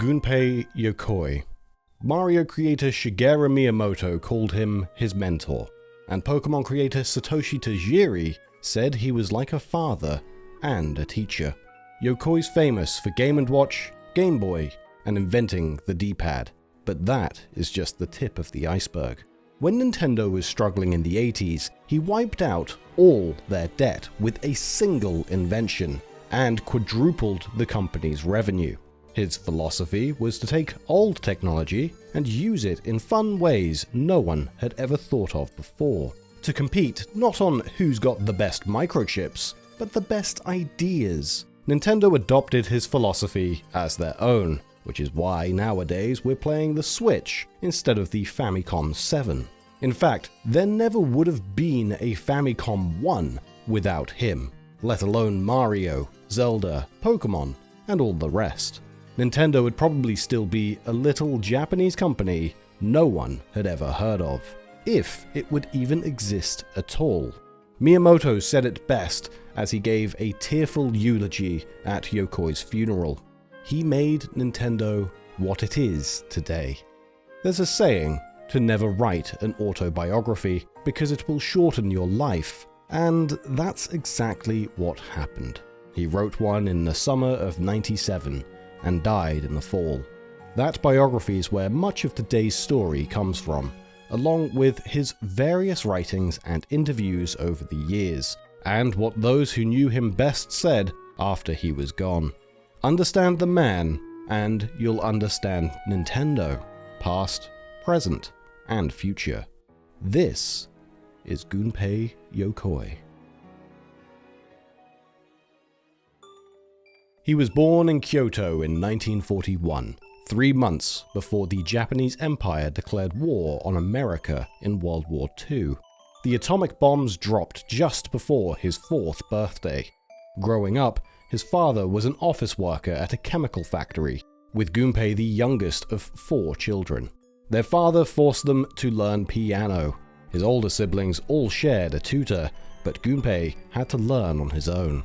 Gunpei Yokoi. Mario creator Shigeru Miyamoto called him his mentor, and Pokémon creator Satoshi Tajiri said he was like a father and a teacher. Yokoi's famous for Game & Watch, Game Boy, and inventing the D-pad, but that is just the tip of the iceberg. When Nintendo was struggling in the 80s, he wiped out all their debt with a single invention and quadrupled the company's revenue. His philosophy was to take old technology and use it in fun ways no one had ever thought of before. To compete not on who's got the best microchips, but the best ideas. Nintendo adopted his philosophy as their own, which is why nowadays we're playing the Switch instead of the Famicom 7. In fact, there never would have been a Famicom 1 without him, let alone Mario, Zelda, Pokémon, and all the rest. Nintendo would probably still be a little Japanese company no one had ever heard of, if it would even exist at all. Miyamoto said it best as he gave a tearful eulogy at Yokoi's funeral. He made Nintendo what it is today. There's a saying to never write an autobiography because it will shorten your life, and that's exactly what happened. He wrote one in the summer of '97 and died in the fall. That biography is where much of today's story comes from, along with his various writings and interviews over the years, and what those who knew him best said after he was gone. Understand the man, and you'll understand Nintendo, past, present, and future. This is Gunpei Yokoi. He was born in Kyoto in 1941, 3 months before the Japanese Empire declared war on America in World War II. The atomic bombs dropped just before his 4th birthday. Growing up, his father was an office worker at a chemical factory, with Gunpei the youngest of 4 children. Their father forced them to learn piano. His older siblings all shared a tutor, but Gunpei had to learn on his own.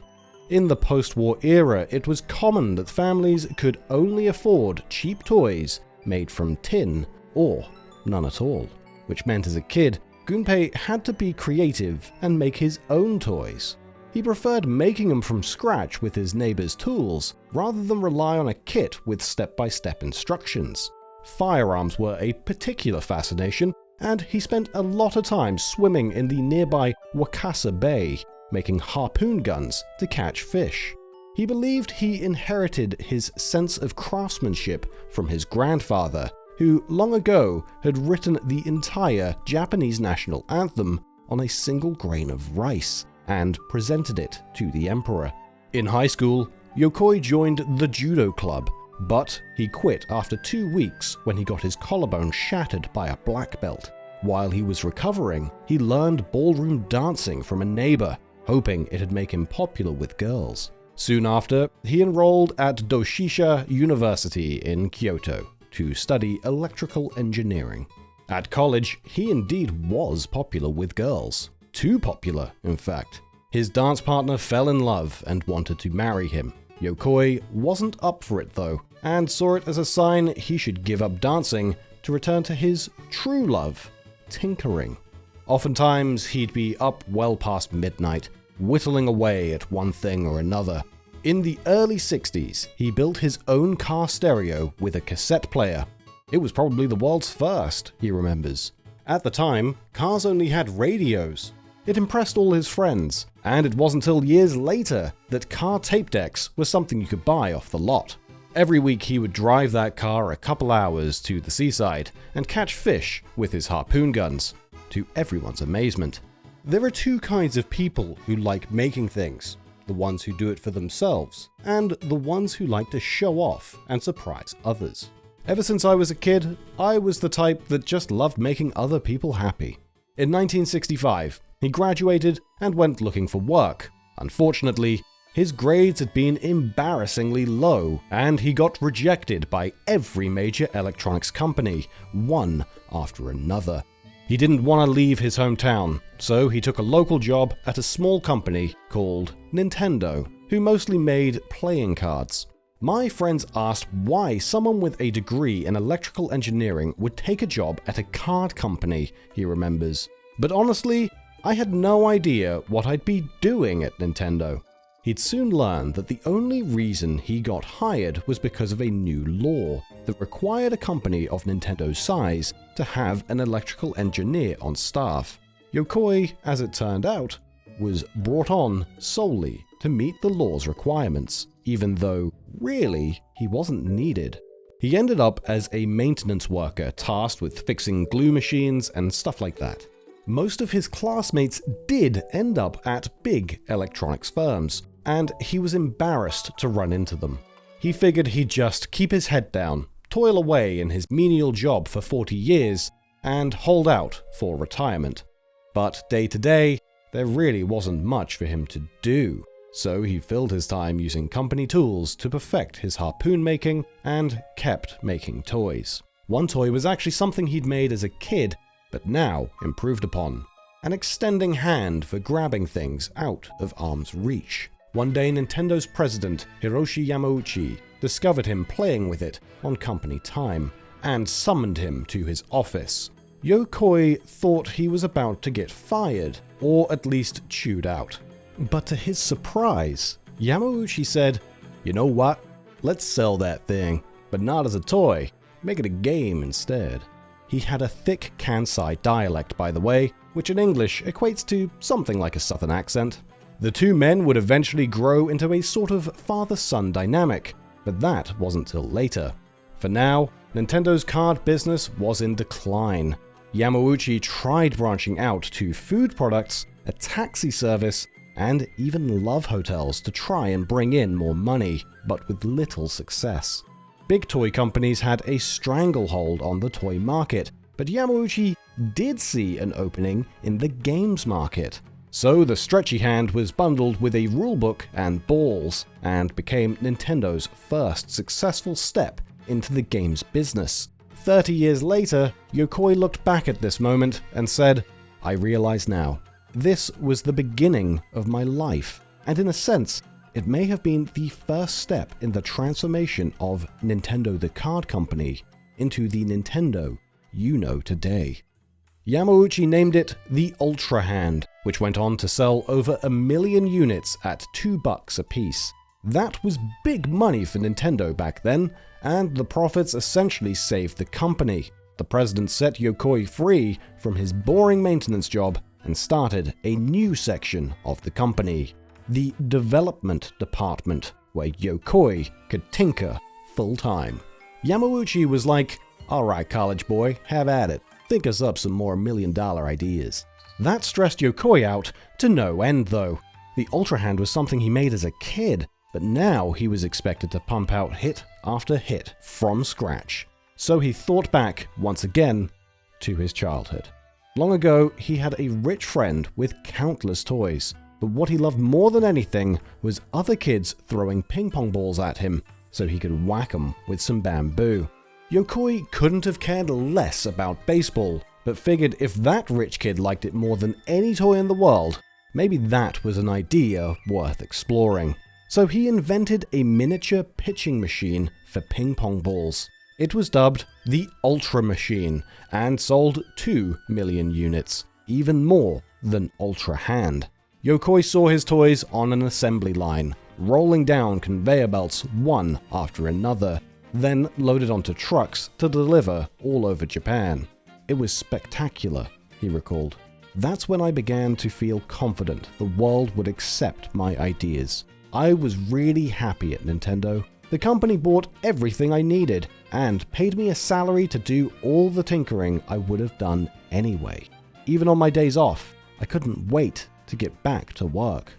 In the post-war era, it was common that families could only afford cheap toys made from tin, or none at all, which meant as a kid, Gunpei had to be creative and make his own toys. He preferred making them from scratch with his neighbor's tools, rather than rely on a kit with step-by-step instructions. Firearms were a particular fascination, and he spent a lot of time swimming in the nearby Wakasa Bay, making harpoon guns to catch fish. He believed he inherited his sense of craftsmanship from his grandfather, who long ago had written the entire Japanese national anthem on a single grain of rice and presented it to the emperor. In high school, Yokoi joined the judo club, but he quit after 2 weeks when he got his collarbone shattered by a black belt. While he was recovering, he learned ballroom dancing from a neighbor, hoping it'd make him popular with girls. Soon after, he enrolled at Doshisha University in Kyoto to study electrical engineering. At college, he indeed was popular with girls. Too popular, in fact. His dance partner fell in love and wanted to marry him. Yokoi wasn't up for it though, and saw it as a sign he should give up dancing to return to his true love, tinkering. Oftentimes, he'd be up well past midnight, whittling away at one thing or another. In the early 60s, he built his own car stereo with a cassette player. It was probably the world's first, he remembers. At the time, cars only had radios. It impressed all his friends, and it wasn't until years later that car tape decks were something you could buy off the lot. Every week he would drive that car a couple hours to the seaside and catch fish with his harpoon guns, to everyone's amazement. There are 2 kinds of people who like making things, the ones who do it for themselves, and the ones who like to show off and surprise others. Ever since I was a kid, I was the type that just loved making other people happy. In 1965, he graduated and went looking for work. Unfortunately, his grades had been embarrassingly low, and he got rejected by every major electronics company, one after another. He didn't want to leave his hometown, so he took a local job at a small company called Nintendo, who mostly made playing cards. My friends asked why someone with a degree in electrical engineering would take a job at a card company, he remembers. But honestly, I had no idea what I'd be doing at Nintendo. He'd soon learn that the only reason he got hired was because of a new law that required a company of Nintendo's size to have an electrical engineer on staff. Yokoi, as it turned out, was brought on solely to meet the law's requirements, even though, really, he wasn't needed. He ended up as a maintenance worker tasked with fixing glue machines and stuff like that. Most of his classmates did end up at big electronics firms, and he was embarrassed to run into them. He figured he'd just keep his head down, toil away in his menial job for 40 years, and hold out for retirement. But day to day, there really wasn't much for him to do. So he filled his time using company tools to perfect his harpoon making and kept making toys. One toy was actually something he'd made as a kid, but now improved upon. An extending hand for grabbing things out of arm's reach. One day, Nintendo's president, Hiroshi Yamauchi, discovered him playing with it on company time and summoned him to his office. Yokoi thought he was about to get fired, or at least chewed out. But to his surprise, Yamauchi said, "You know what? Let's sell that thing, but not as a toy. Make it a game instead." He had a thick Kansai dialect, by the way, which in English equates to something like a southern accent. The two men would eventually grow into a sort of father-son dynamic, but that wasn't till later. For now, Nintendo's card business was in decline. Yamauchi tried branching out to food products, a taxi service, and even love hotels to try and bring in more money, but with little success. Big toy companies had a stranglehold on the toy market, but Yamauchi did see an opening in the games market. So the stretchy hand was bundled with a rulebook and balls, and became Nintendo's first successful step into the games business. 30 years later, Yokoi looked back at this moment and said, "I realize now. This was the beginning of my life, and in a sense, it may have been the first step in the transformation of Nintendo the card company into the Nintendo you know today." Yamauchi named it the Ultra Hand, which went on to sell over 1 million units at $2 a piece. That was big money for Nintendo back then, and the profits essentially saved the company. The president set Yokoi free from his boring maintenance job and started a new section of the company, the development department, where Yokoi could tinker full-time. Yamauchi was like, "Alright, college boy, have at it. Think us up some more $1 million ideas." That stressed Yokoi out to no end, though. The Ultra Hand was something he made as a kid, but now he was expected to pump out hit after hit from scratch. So he thought back, once again, to his childhood. Long ago, he had a rich friend with countless toys, but what he loved more than anything was other kids throwing ping pong balls at him so he could whack them with some bamboo. Yokoi couldn't have cared less about baseball, but figured if that rich kid liked it more than any toy in the world, maybe that was an idea worth exploring. So he invented a miniature pitching machine for ping pong balls. It was dubbed the Ultra Machine and sold 2 million units, even more than Ultra Hand. Yokoi saw his toys on an assembly line, rolling down conveyor belts one after another, then loaded onto trucks to deliver all over Japan. "It was spectacular," he recalled. "That's when I began to feel confident the world would accept my ideas. I was really happy at Nintendo. The company bought everything I needed and paid me a salary to do all the tinkering I would have done anyway. Even on my days off, I couldn't wait to get back to work."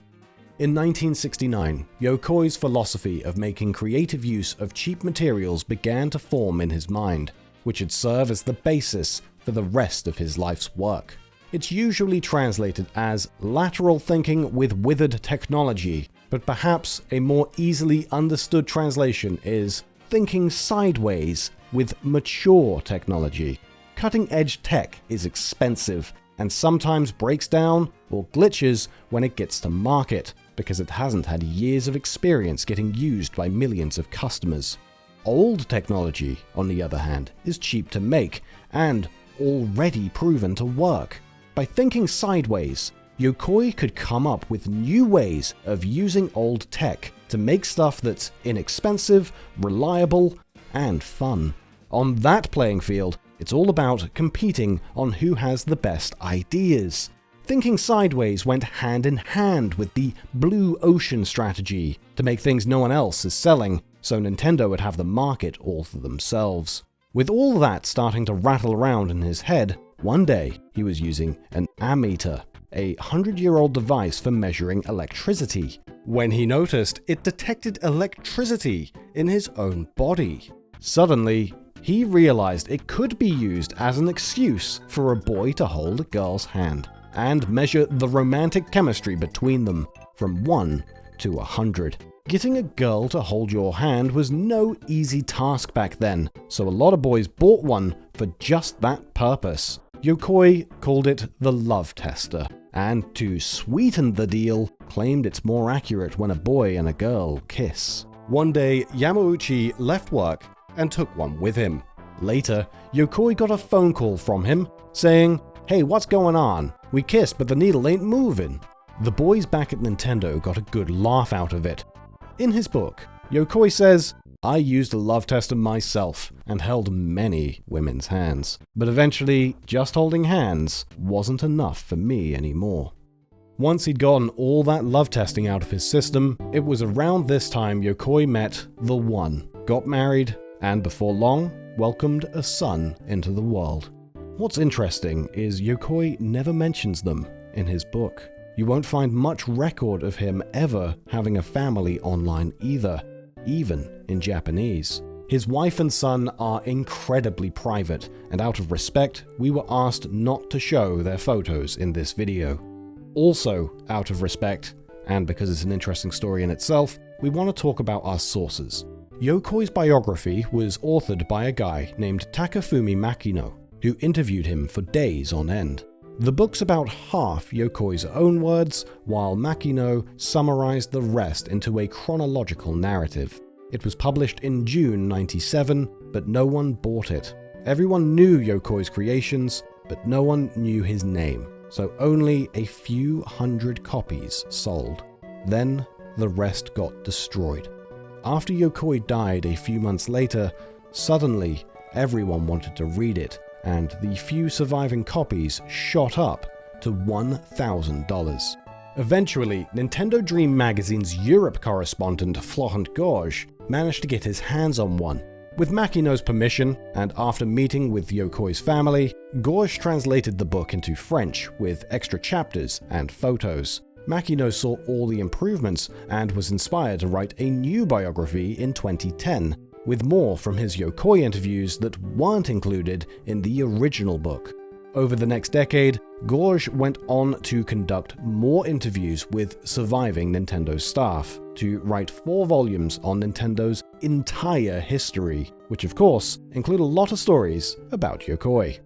In 1969, Yokoi's philosophy of making creative use of cheap materials began to form in his mind, which would serve as the basis for the rest of his life's work. It's usually translated as lateral thinking with withered technology, but perhaps a more easily understood translation is thinking sideways with mature technology. Cutting-edge tech is expensive and sometimes breaks down or glitches when it gets to market. because it hasn't had years of experience getting used by millions of customers. Old technology, on the other hand, is cheap to make and already proven to work. By thinking sideways, Yokoi could come up with new ways of using old tech to make stuff that's inexpensive, reliable, and fun. On that playing field, it's all about competing on who has the best ideas. Thinking sideways went hand in hand with the blue ocean strategy to make things no one else is selling, so Nintendo would have the market all for themselves. With all that starting to rattle around in his head, one day he was using an ammeter, a 100-year-old device for measuring electricity, when he noticed it detected electricity in his own body. Suddenly, he realized it could be used as an excuse for a boy to hold a girl's hand and measure the romantic chemistry between them from 1 to 100. Getting a girl to hold your hand was no easy task back then, so a lot of boys bought one for just that purpose. Yokoi called it the love tester, and to sweeten the deal, claimed it's more accurate when a boy and a girl kiss. One day, Yamauchi left work and took one with him. Later, Yokoi got a phone call from him saying, "Hey, what's going on? We kissed, but the needle ain't moving." The boys back at Nintendo got a good laugh out of it. In his book, Yokoi says, "I used a love tester myself and held many women's hands, but eventually just holding hands wasn't enough for me anymore." Once he'd gotten all that love testing out of his system, it was around this time Yokoi met the one, got married, and before long, welcomed a son into the world. What's interesting is Yokoi never mentions them in his book. You won't find much record of him ever having a family online either, even in Japanese. His wife and son are incredibly private, and out of respect, we were asked not to show their photos in this video. Also, out of respect, and because it's an interesting story in itself, we want to talk about our sources. Yokoi's biography was authored by a guy named Takefumi Makino, who interviewed him for days on end. The book's about half Yokoi's own words, while Makino summarized the rest into a chronological narrative. It was published in June '97, but no one bought it. Everyone knew Yokoi's creations, but no one knew his name, so only a few hundred copies sold. Then the rest got destroyed. After Yokoi died a few months later, suddenly everyone wanted to read it, and the few surviving copies shot up to $1,000. Eventually, Nintendo Dream Magazine's Europe correspondent Florent Gorges managed to get his hands on one. With Makino's permission, and after meeting with Yokoi's family, Gorges translated the book into French with extra chapters and photos. Makino saw all the improvements and was inspired to write a new biography in 2010, with more from his Yokoi interviews that weren't included in the original book. Over the next decade, Gorges went on to conduct more interviews with surviving Nintendo staff, to write 4 volumes on Nintendo's entire history, which of course include a lot of stories about Yokoi.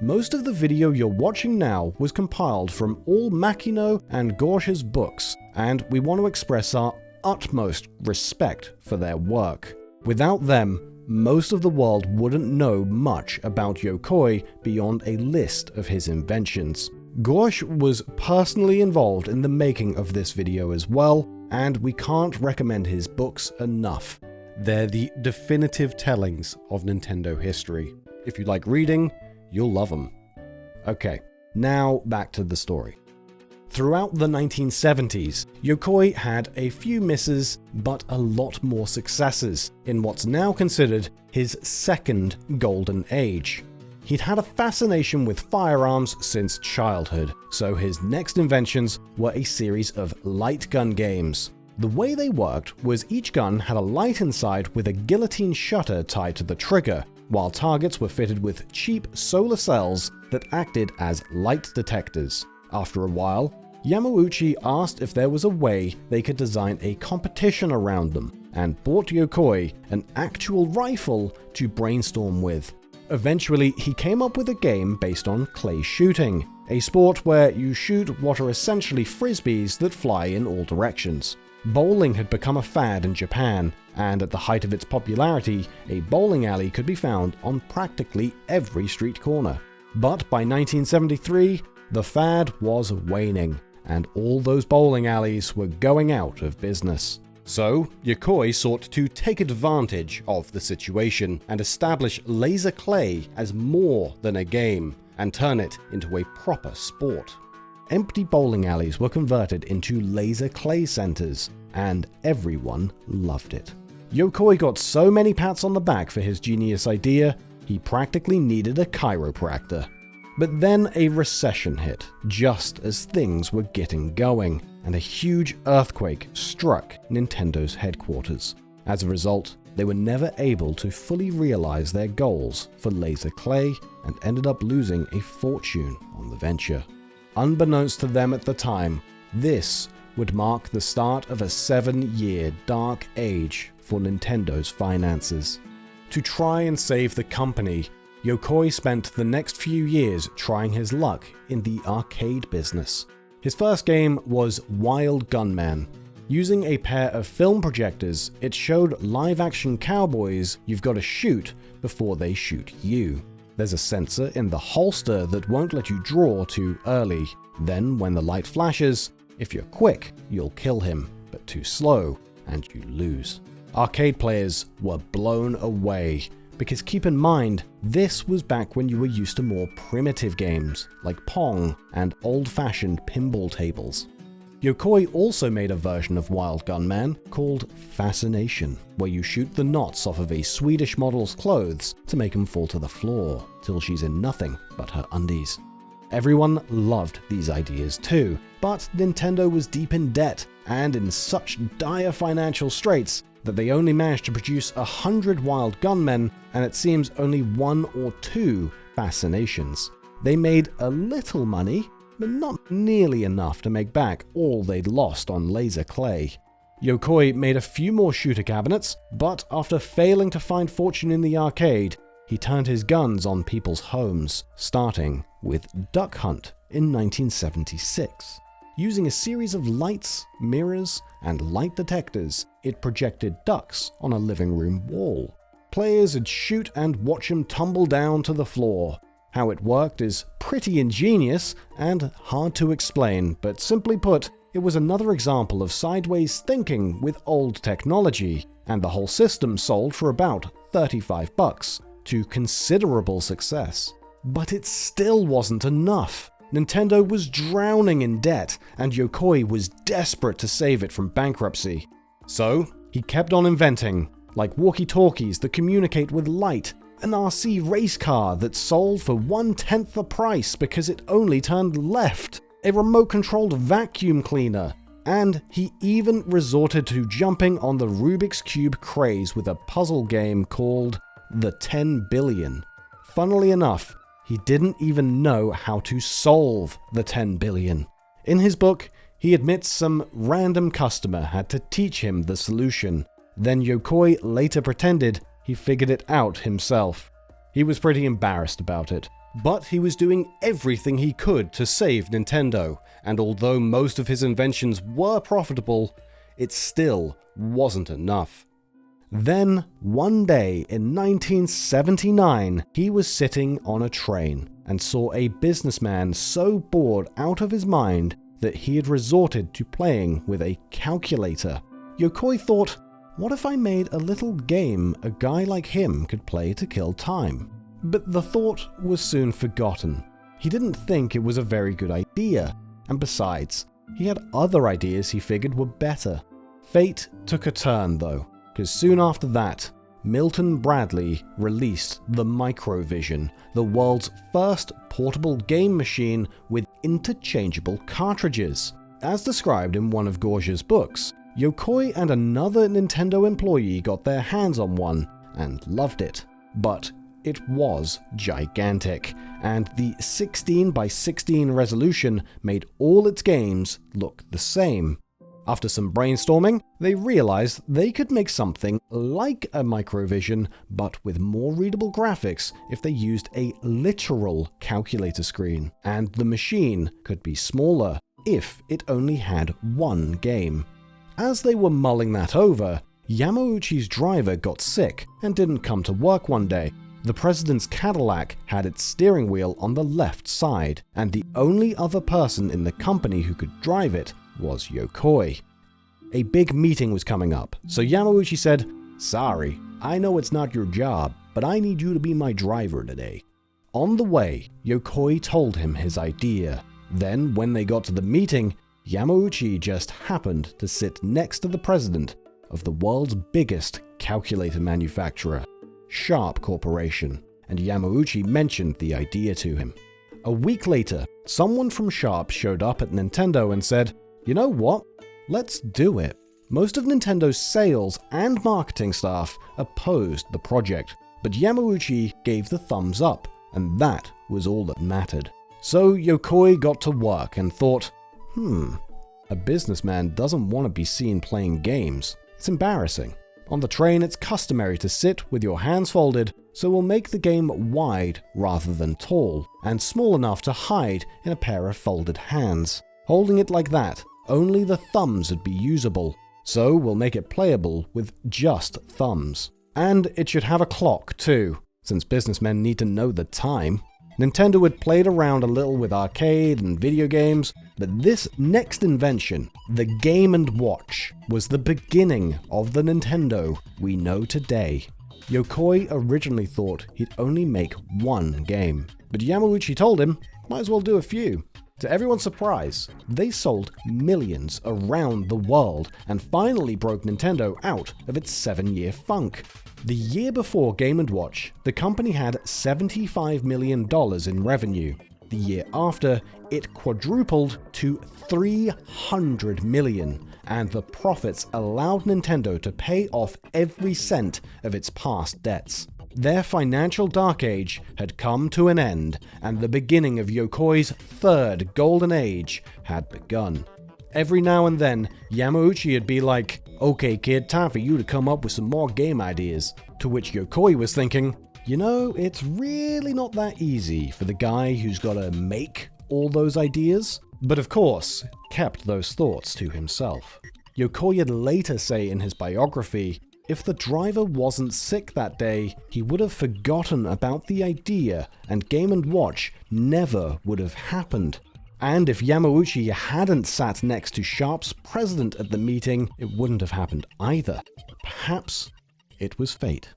Most of the video you're watching now was compiled from all Makino and Gorges' books, and we want to express our utmost respect for their work. Without them, most of the world wouldn't know much about Yokoi beyond a list of his inventions. Gorges was personally involved in the making of this video as well, and we can't recommend his books enough. They're the definitive tellings of Nintendo history. If you like reading, you'll love them. Okay, now back to the story. Throughout the 1970s, Yokoi had a few misses, but a lot more successes in what's now considered his second golden age. He'd had a fascination with firearms since childhood, so his next inventions were a series of light gun games. The way they worked was each gun had a light inside with a guillotine shutter tied to the trigger, while targets were fitted with cheap solar cells that acted as light detectors. After a while, Yamauchi asked if there was a way they could design a competition around them, and bought Yokoi an actual rifle to brainstorm with. eventually he came up with a game based on clay shooting, a sport where you shoot what are essentially frisbees that fly in all directions. Bowling had become a fad in Japan, and at the height of its popularity, a bowling alley could be found on practically every street corner. But by 1973, the fad was waning, and all those bowling alleys were going out of business. So, Yokoi sought to take advantage of the situation and establish laser clay as more than a game and turn it into a proper sport. Empty bowling alleys were converted into laser clay centers, and everyone loved it. Yokoi got so many pats on the back for his genius idea, he practically needed a chiropractor. But then a recession hit, just as things were getting going, and a huge earthquake struck Nintendo's headquarters. As a result, they were never able to fully realize their goals for laser clay and ended up losing a fortune on the venture. Unbeknownst to them at the time, this would mark the start of a 7-year dark age for Nintendo's finances. To try and save the company, Yokoi spent the next few years trying his luck in the arcade business. His first game was Wild Gunman. Using a pair of film projectors, it showed live-action cowboys you've got to shoot before they shoot you. There's a sensor in the holster that won't let you draw too early. Then, when the light flashes, if you're quick, you'll kill him, but too slow, and you lose. Arcade players were blown away, because keep in mind, this was back when you were used to more primitive games, like Pong and old-fashioned pinball tables. Yokoi also made a version of Wild Gunman called Fascination, where you shoot the knots off of a Swedish model's clothes to make them fall to the floor, till she's in nothing but her undies. Everyone loved these ideas too, but Nintendo was deep in debt and in such dire financial straits that they only managed to produce 100 Wild Gunmen, and it seems only 1 or 2 Fascinations. They made a little money, but not nearly enough to make back all they'd lost on laser clay. Yokoi made a few more shooter cabinets, but after failing to find fortune in the arcade, he turned his guns on people's homes, starting with Duck Hunt in 1976. Using a series of lights, mirrors, and light detectors, it projected ducks on a living room wall. Players would shoot and watch them tumble down to the floor. How it worked is pretty ingenious and hard to explain, but simply put, it was another example of sideways thinking with old technology, and the whole system sold for about $35 to considerable success. But it still wasn't enough. Nintendo was drowning in debt, and Yokoi was desperate to save it from bankruptcy. So, he kept on inventing, like walkie-talkies that communicate with light, an RC race car that sold for 1/10 the price because it only turned left, a remote-controlled vacuum cleaner, and he even resorted to jumping on the Rubik's Cube craze with a puzzle game called The 10 Billion. Funnily enough, he didn't even know how to solve the 10 billion. In his book, he admits some random customer had to teach him the solution. Then Yokoi later pretended he figured it out himself. He was pretty embarrassed about it, but he was doing everything he could to save Nintendo, and although most of his inventions were profitable, it still wasn't enough. Then, one day in 1979, he was sitting on a train and saw a businessman so bored out of his mind that he had resorted to playing with a calculator. Yokoi thought, what if I made a little game a guy like him could play to kill time? But the thought was soon forgotten. He didn't think it was a very good idea, and besides, he had other ideas he figured were better. Fate took a turn though, because soon after that, Milton Bradley released the Microvision, the world's first portable game machine with interchangeable cartridges. As described in one of Gorges' books, Yokoi and another Nintendo employee got their hands on one and loved it. But it was gigantic, and the 16 by 16 resolution made all its games look the same. After some brainstorming, they realized they could make something like a microvision, but with more readable graphics if they used a literal calculator screen, and the machine could be smaller if it only had one game. As they were mulling that over, Yamauchi's driver got sick and didn't come to work one day. The president's Cadillac had its steering wheel on the left side, and the only other person in the company who could drive it was Yokoi. A big meeting was coming up, so Yamauchi said, "Sorry, I know it's not your job, but I need you to be my driver today." On the way, Yokoi told him his idea. Then, when they got to the meeting, Yamauchi just happened to sit next to the president of the world's biggest calculator manufacturer, Sharp Corporation, and Yamauchi mentioned the idea to him. A week later, someone from Sharp showed up at Nintendo and said, "You know what? Let's do it." Most of Nintendo's sales and marketing staff opposed the project, but Yamauchi gave the thumbs up, and that was all that mattered. So Yokoi got to work and thought, a businessman doesn't want to be seen playing games. It's embarrassing. On the train, it's customary to sit with your hands folded, so we'll make the game wide rather than tall, and small enough to hide in a pair of folded hands. Holding it like that, only the thumbs would be usable, so we'll make it playable with just thumbs. And it should have a clock too, since businessmen need to know the time. Nintendo had played around a little with arcade and video games, but this next invention, the Game & Watch, was the beginning of the Nintendo we know today. Yokoi originally thought he'd only make one game, but Yamauchi told him, might as well do a few. To everyone's surprise, they sold millions around the world and finally broke Nintendo out of its 7-year funk. The year before Game & Watch, the company had $75 million in revenue. The year after, it quadrupled to $300 million, and the profits allowed Nintendo to pay off every cent of its past debts. Their financial dark age had come to an end, and the beginning of Yokoi's third golden age had begun. Every now and then, Yamauchi would be like, "Okay kid, time for you to come up with some more game ideas." To which Yokoi was thinking, you know, it's really not that easy for the guy who's gotta make all those ideas. But of course, kept those thoughts to himself. Yokoi would later say in his biography, if the driver wasn't sick that day, he would have forgotten about the idea and Game & Watch never would have happened. And if Yamauchi hadn't sat next to Sharp's president at the meeting, it wouldn't have happened either. Perhaps it was fate.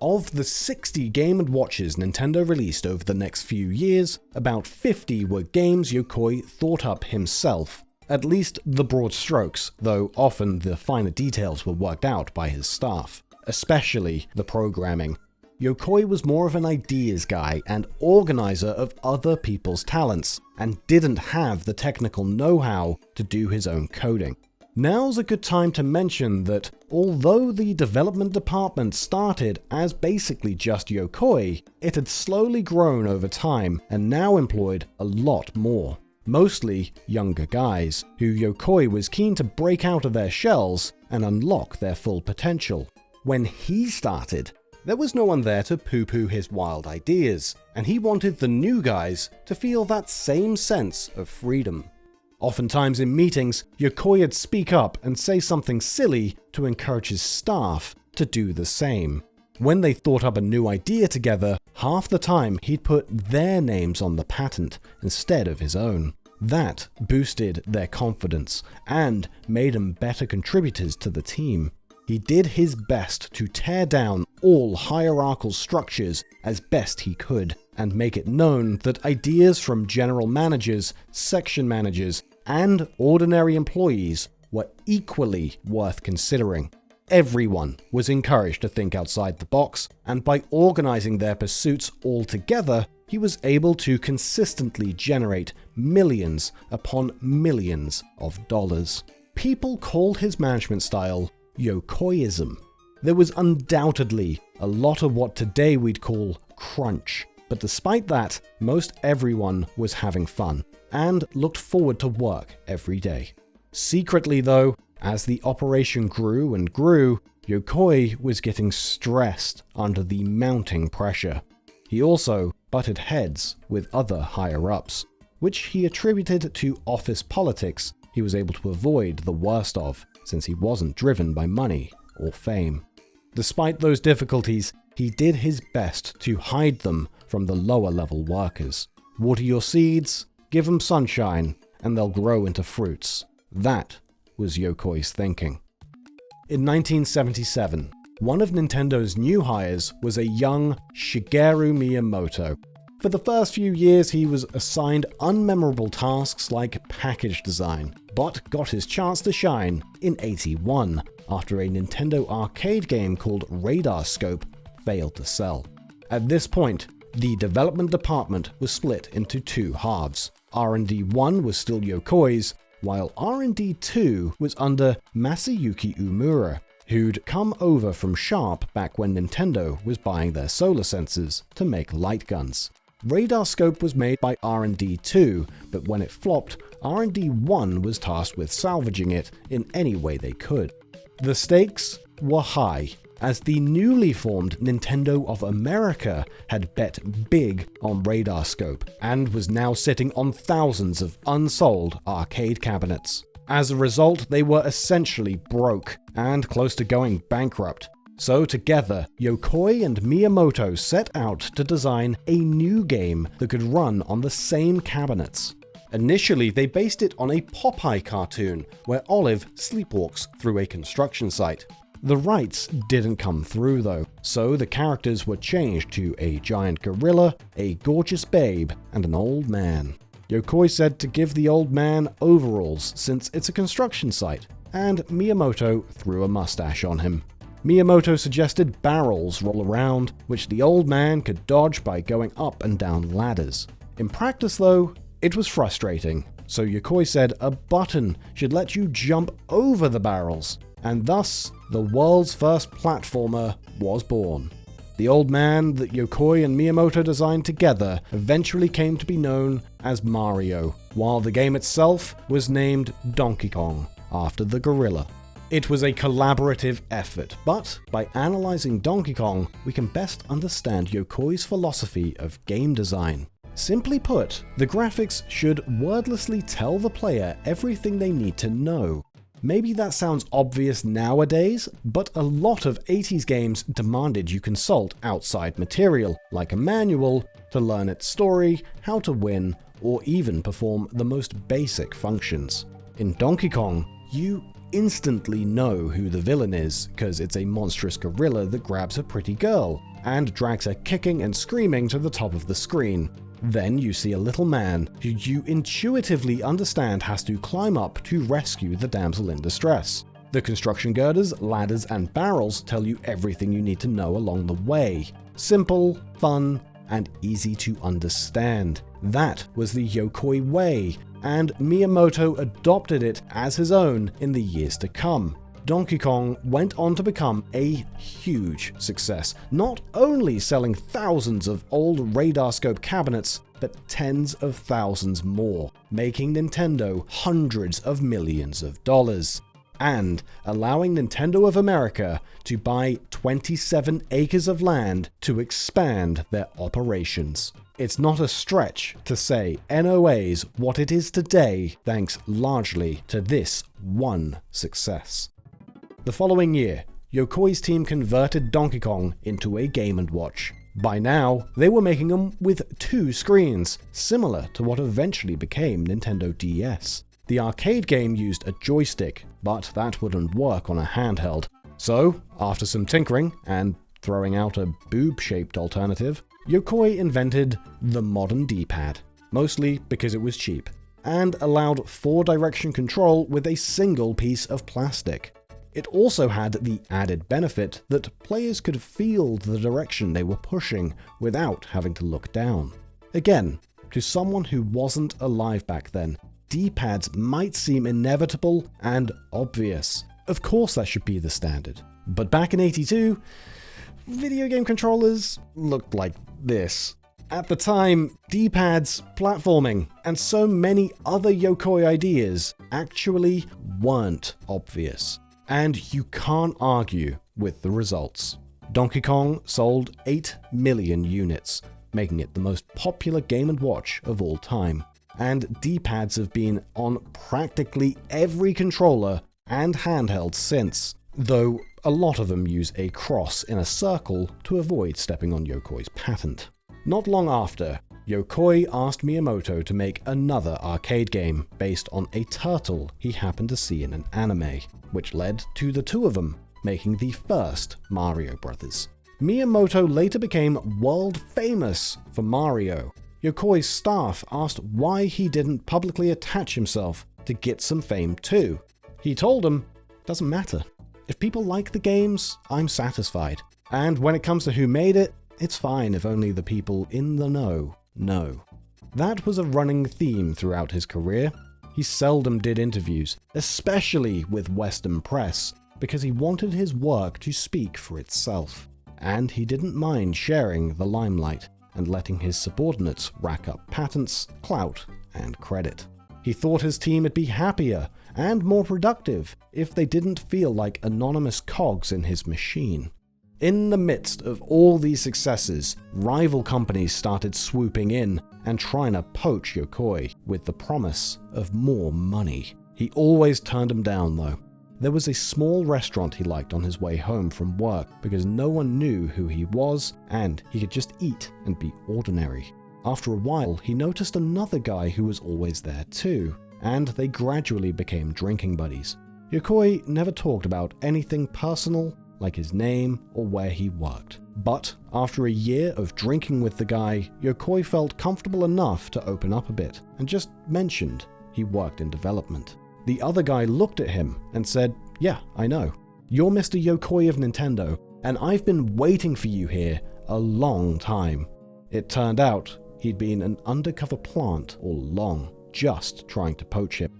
Of the 60 Game & Watches Nintendo released over the next few years, about 50 were games Yokoi thought up himself. At least the broad strokes, though often the finer details were worked out by his staff, especially the programming. Yokoi was more of an ideas guy and organizer of other people's talents, and didn't have the technical know-how to do his own coding. Now's a good time to mention that although the development department started as basically just Yokoi, it had slowly grown over time and now employed a lot more. Mostly younger guys, who Yokoi was keen to break out of their shells and unlock their full potential. When he started, there was no one there to poo-poo his wild ideas, and he wanted the new guys to feel that same sense of freedom. Oftentimes in meetings, Yokoi would speak up and say something silly to encourage his staff to do the same. When they thought up a new idea together, half the time he'd put their names on the patent instead of his own. That boosted their confidence and made them better contributors to the team. He did his best to tear down all hierarchical structures as best he could, and make it known that ideas from general managers, section managers, and ordinary employees were equally worth considering. Everyone was encouraged to think outside the box, and by organizing their pursuits all together, he was able to consistently generate millions upon millions of dollars. People called his management style Yokoism. There was undoubtedly a lot of what today we'd call crunch, but despite that, most everyone was having fun and looked forward to work every day. Secretly though, as the operation grew and grew, Yokoi was getting stressed under the mounting pressure. He also butted heads with other higher-ups, which he attributed to office politics he was able to avoid the worst of, since he wasn't driven by money or fame. Despite those difficulties, he did his best to hide them from the lower-level workers. Water your seeds, give them sunshine, and they'll grow into fruits. That was Yokoi's thinking. In 1977, one of Nintendo's new hires was a young Shigeru Miyamoto. For the first few years, he was assigned unmemorable tasks like package design, but got his chance to shine in '81 after a Nintendo arcade game called Radar Scope failed to sell. At this point, the development department was split into two halves. R&D 1 was still Yokoi's, while R&D 2 was under Masayuki Umura, who'd come over from Sharp back when Nintendo was buying their solar sensors to make light guns. Radar Scope was made by R&D 2, but when it flopped, R&D 1 was tasked with salvaging it in any way they could. The stakes were high, as the newly formed Nintendo of America had bet big on Radar Scope, and was now sitting on thousands of unsold arcade cabinets. As a result, they were essentially broke, and close to going bankrupt. So together, Yokoi and Miyamoto set out to design a new game that could run on the same cabinets. Initially, they based it on a Popeye cartoon, where Olive sleepwalks through a construction site. The rights didn't come through though, so the characters were changed to a giant gorilla, a gorgeous babe, and an old man. Yokoi said to give the old man overalls since it's a construction site, and Miyamoto threw a mustache on him. Miyamoto suggested barrels roll around, which the old man could dodge by going up and down ladders. In practice though, it was frustrating, so Yokoi said a button should let you jump over the barrels, and thus the world's first platformer was born. The old man that Yokoi and Miyamoto designed together eventually came to be known as Mario, while the game itself was named Donkey Kong, after the gorilla. It was a collaborative effort, but by analyzing Donkey Kong, we can best understand Yokoi's philosophy of game design. Simply put, the graphics should wordlessly tell the player everything they need to know. Maybe that sounds obvious nowadays, but a lot of 80s games demanded you consult outside material, like a manual, to learn its story, how to win, or even perform the most basic functions. In Donkey Kong, you instantly know who the villain is, because it's a monstrous gorilla that grabs a pretty girl, and drags her kicking and screaming to the top of the screen. Then you see a little man who you intuitively understand has to climb up to rescue the damsel in distress. The construction girders, ladders, and barrels tell you everything you need to know along the way. Simple, fun, and easy to understand. That was the Yokoi way, and Miyamoto adopted it as his own in the years to come. Donkey Kong went on to become a huge success, not only selling thousands of old Radar Scope cabinets, but tens of thousands more, making Nintendo hundreds of millions of dollars, and allowing Nintendo of America to buy 27 acres of land to expand their operations. It's not a stretch to say NOA's what it is today thanks largely to this one success. The following year, Yokoi's team converted Donkey Kong into a Game & Watch. By now, they were making them with 2 screens, similar to what eventually became Nintendo DS. The arcade game used a joystick, but that wouldn't work on a handheld. So, after some tinkering and throwing out a boob-shaped alternative, Yokoi invented the modern D-pad, mostly because it was cheap, and allowed 4-direction control with a single piece of plastic. It also had the added benefit that players could feel the direction they were pushing without having to look down. Again, to someone who wasn't alive back then, D-pads might seem inevitable and obvious. Of course that should be the standard. But back in '82, video game controllers looked like this. At the time, D-pads, platforming, and so many other Yokoi ideas actually weren't obvious. And you can't argue with the results. Donkey Kong sold 8 million units, making it the most popular Game & Watch of all time. And D-pads have been on practically every controller and handheld since, though a lot of them use a cross in a circle to avoid stepping on Yokoi's patent. Not long after, Yokoi asked Miyamoto to make another arcade game based on a turtle he happened to see in an anime, which led to the two of them making the first Mario Brothers. Miyamoto later became world famous for Mario. Yokoi's staff asked why he didn't publicly attach himself to get some fame too. He told them, "Doesn't matter. If people like the games, I'm satisfied. And when it comes to who made it, it's fine if only the people in the know know." That was a running theme throughout his career. He seldom did interviews, especially with Western press, because he wanted his work to speak for itself. And he didn't mind sharing the limelight and letting his subordinates rack up patents, clout, and credit. He thought his team would be happier and more productive if they didn't feel like anonymous cogs in his machine. In the midst of all these successes, rival companies started swooping in and trying to poach Yokoi with the promise of more money. He always turned them down though. There was a small restaurant he liked on his way home from work because no one knew who he was and he could just eat and be ordinary. After a while, he noticed another guy who was always there too, and they gradually became drinking buddies. Yokoi never talked about anything personal, like his name or where he worked. But after a year of drinking with the guy, Yokoi felt comfortable enough to open up a bit and just mentioned he worked in development. The other guy looked at him and said, "Yeah, I know. You're Mr. Yokoi of Nintendo, and I've been waiting for you here a long time." It turned out he'd been an undercover plant all along, just trying to poach him.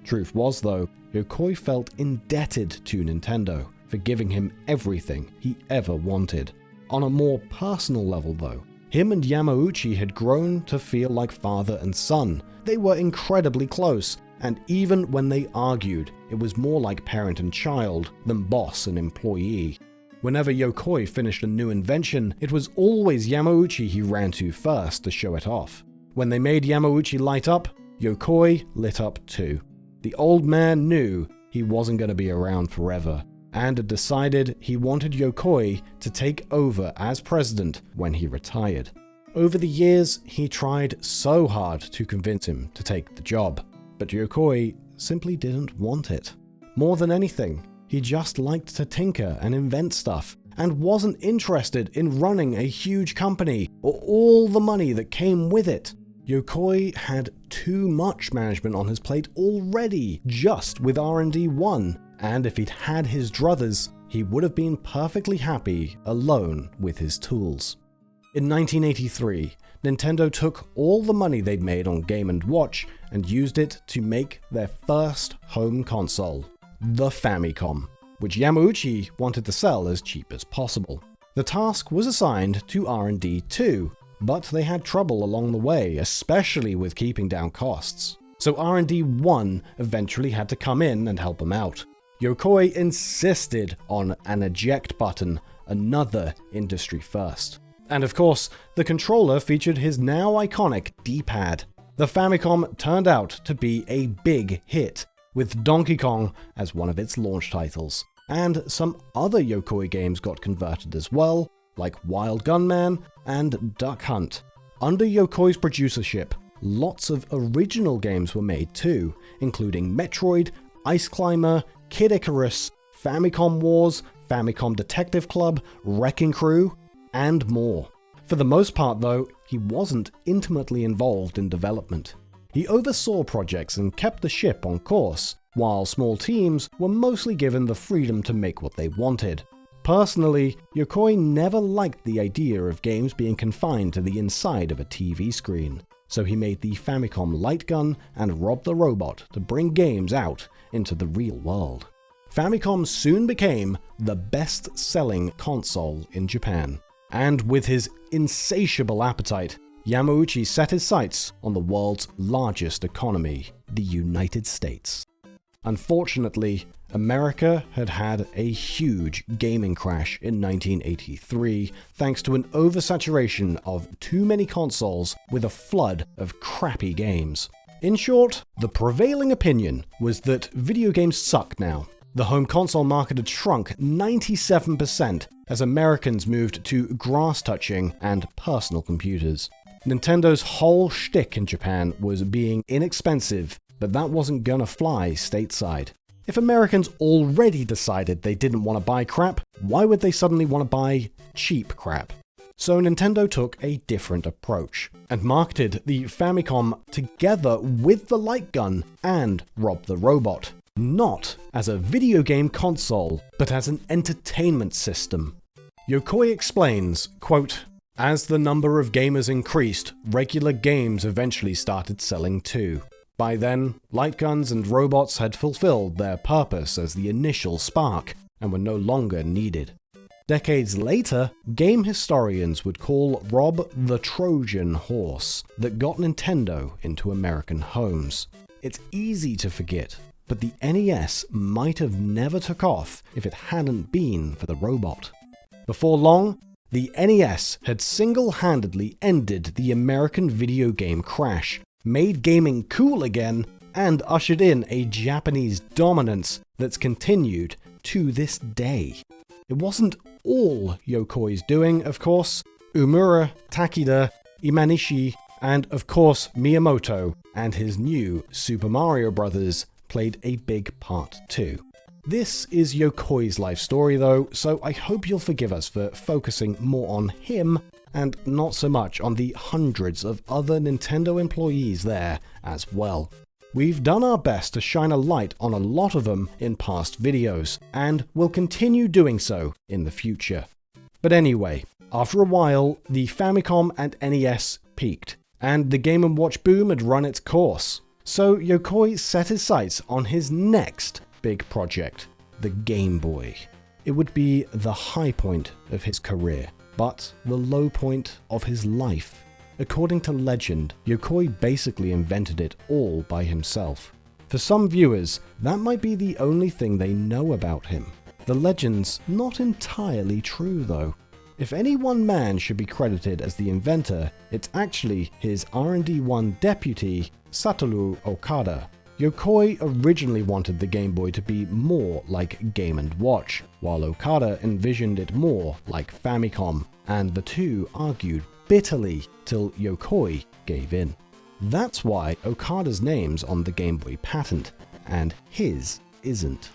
Truth was though, Yokoi felt indebted to Nintendo for giving him everything he ever wanted. On a more personal level though, him and Yamauchi had grown to feel like father and son. They were incredibly close, and even when they argued, it was more like parent and child than boss and employee. Whenever Yokoi finished a new invention, it was always Yamauchi he ran to first to show it off. When they made Yamauchi light up, Yokoi lit up too. The old man knew he wasn't going to be around forever, and had decided he wanted Yokoi to take over as president when he retired. Over the years, he tried so hard to convince him to take the job, but Yokoi simply didn't want it. More than anything, he just liked to tinker and invent stuff, and wasn't interested in running a huge company or all the money that came with it. Yokoi had too much management on his plate already, just with R&D 1, and if he'd had his druthers, he would have been perfectly happy alone with his tools. In 1983, Nintendo took all the money they'd made on Game & Watch and used it to make their first home console, the Famicom, which Yamauchi wanted to sell as cheap as possible. The task was assigned to R&D 2, but they had trouble along the way, especially with keeping down costs. So R&D 1 eventually had to come in and help them out. Yokoi insisted on an eject button, another industry first. And of course, the controller featured his now iconic D-pad. The Famicom turned out to be a big hit, with Donkey Kong as one of its launch titles. And some other Yokoi games got converted as well, like Wild Gunman and Duck Hunt. Under Yokoi's producership, lots of original games were made too, including Metroid, Ice Climber, Kid Icarus, Famicom Wars, Famicom Detective Club, Wrecking Crew, and more. For the most part though, he wasn't intimately involved in development. He oversaw projects and kept the ship on course, while small teams were mostly given the freedom to make what they wanted. Personally, Yokoi never liked the idea of games being confined to the inside of a TV screen, so he made the Famicom light gun and Rob the Robot to bring games out into the real world. Famicom soon became the best-selling console in Japan, and with his insatiable appetite, Yamauchi set his sights on the world's largest economy, the United States. Unfortunately, America had had a huge gaming crash in 1983 thanks to an oversaturation of too many consoles with a flood of crappy games. In short, the prevailing opinion was that video games suck now. The home console market had shrunk 97% as Americans moved to grass-touching and personal computers. Nintendo's whole shtick in Japan was being inexpensive, but that wasn't gonna fly stateside. If Americans already decided they didn't want to buy crap, why would they suddenly want to buy cheap crap? So Nintendo took a different approach and marketed the Famicom together with the light gun and Rob the Robot, not as a video game console, but as an entertainment system. Yokoi explains, quote, "As the number of gamers increased, regular games eventually started selling too. By then, light guns and robots had fulfilled their purpose as the initial spark and were no longer needed." Decades later, game historians would call Rob the Trojan horse that got Nintendo into American homes. It's easy to forget, but the NES might have never took off if it hadn't been for the robot. Before long, the NES had single-handedly ended the American video game crash, made gaming cool again, and ushered in a Japanese dominance that's continued to this day. It wasn't all Yokoi's doing, of course. Umura, Takeda, Imanishi, and of course Miyamoto and his new Super Mario Bros. Played a big part too. This is Yokoi's life story though, so I hope you'll forgive us for focusing more on him and not so much on the hundreds of other Nintendo employees there as well. We've done our best to shine a light on a lot of them in past videos, and will continue doing so in the future. But anyway, after a while, the Famicom and NES peaked, and the Game & Watch boom had run its course. So Yokoi set his sights on his next big project, the Game Boy. It would be the high point of his career, but the low point of his life. According to legend, Yokoi basically invented it all by himself. For some viewers, that might be the only thing they know about him. The legend's not entirely true though. If any one man should be credited as the inventor, it's actually his R&D1 deputy, Satoru Okada. Yokoi originally wanted the Game Boy to be more like Game & Watch, while Okada envisioned it more like Famicom, and the two argued bitterly till Yokoi gave in. That's why Okada's name's on the Game Boy patent, and his isn't.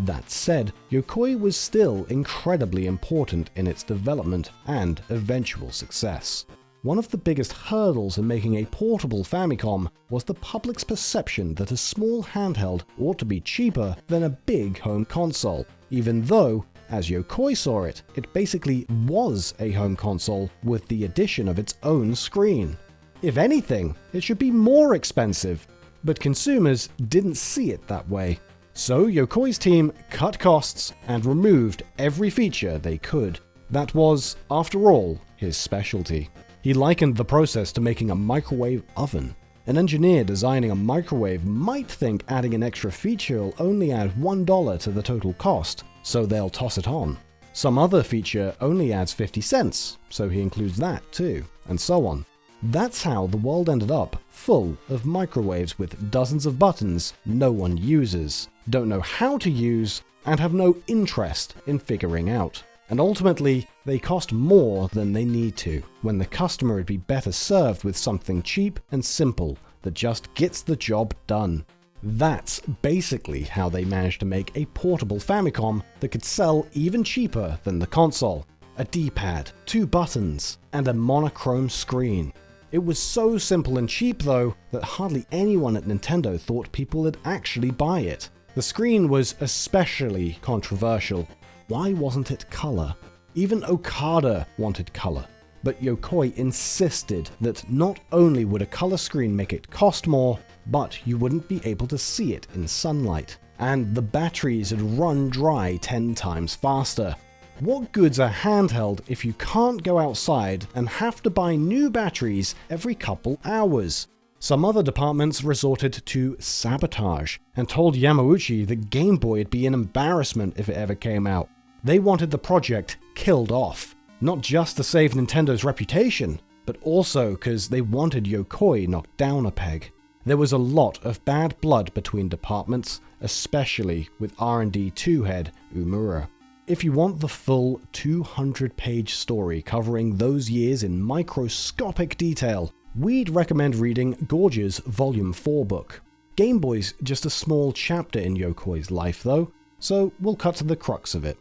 That said, Yokoi was still incredibly important in its development and eventual success. One of the biggest hurdles in making a portable Famicom was the public's perception that a small handheld ought to be cheaper than a big home console, even though, as Yokoi saw it, it basically was a home console with the addition of its own screen. If anything, it should be more expensive, but consumers didn't see it that way. So Yokoi's team cut costs and removed every feature they could. That was, after all, his specialty. He likened the process to making a microwave oven. An engineer designing a microwave might think adding an extra feature will only add $1 to the total cost, so they'll toss it on. Some other feature only adds 50 cents, so he includes that too, and so on. That's how the world ended up full of microwaves with dozens of buttons no one uses, don't know how to use, and have no interest in figuring out. And ultimately, they cost more than they need to, when the customer would be better served with something cheap and simple that just gets the job done. That's basically how they managed to make a portable Famicom that could sell even cheaper than the console. A D-pad, 2 buttons, and a monochrome screen. It was so simple and cheap though, that hardly anyone at Nintendo thought people would actually buy it. The screen was especially controversial. Why wasn't it color? Even Okada wanted color, but Yokoi insisted that not only would a color screen make it cost more, but you wouldn't be able to see it in sunlight, and the batteries would run dry 10 times faster. What goods are handheld if you can't go outside and have to buy new batteries every couple hours? Some other departments resorted to sabotage and told Yamauchi that Game Boy would be an embarrassment if it ever came out. They wanted the project killed off, not just to save Nintendo's reputation, but also because they wanted Yokoi knocked down a peg. There was a lot of bad blood between departments, especially with R&D 2 head Umura. If you want the full 200-page story covering those years in microscopic detail, we'd recommend reading Gorges' Volume 4 book. Game Boy's just a small chapter in Yokoi's life though, so we'll cut to the crux of it.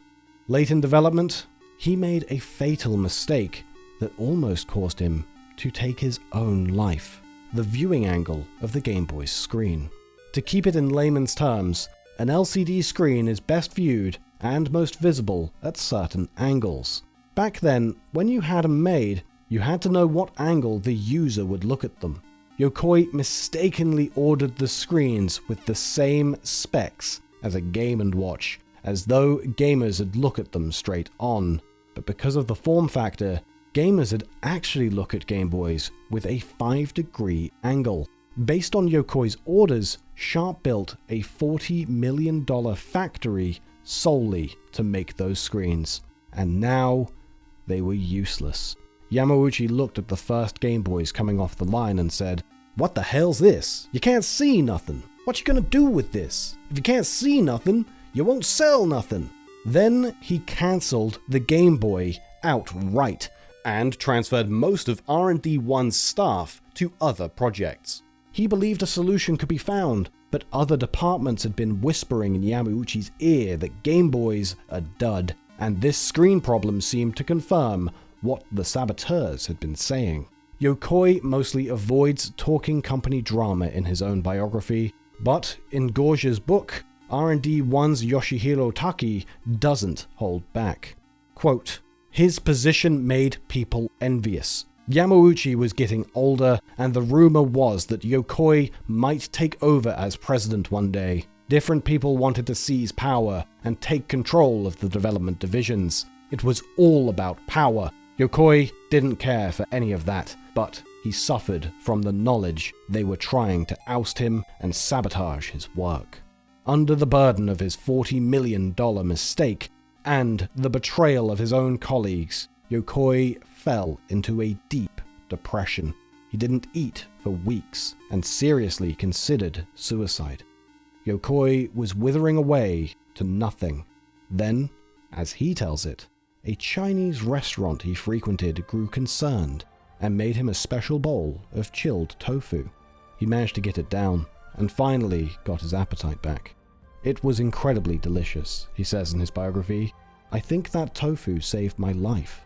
Late in development, he made a fatal mistake that almost caused him to take his own life: the viewing angle of the Game Boy's screen. To keep it in layman's terms, an LCD screen is best viewed and most visible at certain angles. Back then, when you had them made, you had to know what angle the user would look at them. Yokoi mistakenly ordered the screens with the same specs as a Game & Watch, as though gamers would look at them straight on. But because of the form factor, gamers would actually look at Game Boys with a 5-degree angle. Based on Yokoi's orders, Sharp built a $40 million factory solely to make those screens. And now, they were useless. Yamauchi looked at the first Game Boys coming off the line and said, "What the hell's this? You can't see nothing. What you gonna do with this? If you can't see nothing, you won't sell nothing." Then he cancelled the Game Boy outright and transferred most of R&D 1's staff to other projects. He believed a solution could be found, but other departments had been whispering in Yamauchi's ear that Game Boys are dud, and this screen problem seemed to confirm what the saboteurs had been saying. Yokoi mostly avoids talking company drama in his own biography, but in Gorges' book, R&D 1's Yoshihiro Taki doesn't hold back. Quote, "His position made people envious. Yamauchi was getting older, and the rumor was that Yokoi might take over as president one day. Different people wanted to seize power and take control of the development divisions. It was all about power. Yokoi didn't care for any of that, but he suffered from the knowledge they were trying to oust him and sabotage his work." Under the burden of his $40 million mistake and the betrayal of his own colleagues, Yokoi fell into a deep depression. He didn't eat for weeks and seriously considered suicide. Yokoi was withering away to nothing. Then, as he tells it, a Chinese restaurant he frequented grew concerned and made him a special bowl of chilled tofu. He managed to get it down and finally got his appetite back. "It was incredibly delicious," he says in his biography. "I think that tofu saved my life."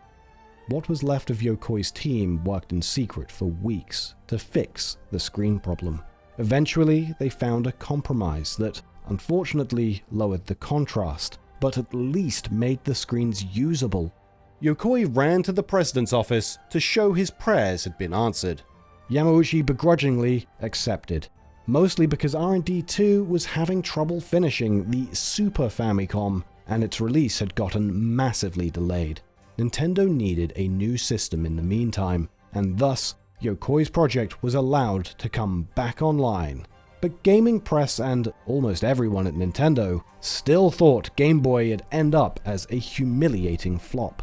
What was left of Yokoi's team worked in secret for weeks to fix the screen problem. Eventually, they found a compromise that, unfortunately, lowered the contrast, but at least made the screens usable. Yokoi ran to the president's office to show his prayers had been answered. Yamauchi begrudgingly accepted, mostly because R&D 2 was having trouble finishing the Super Famicom, and its release had gotten massively delayed. Nintendo needed a new system in the meantime, and thus Yokoi's project was allowed to come back online. But gaming press and almost everyone at Nintendo still thought Game Boy would end up as a humiliating flop.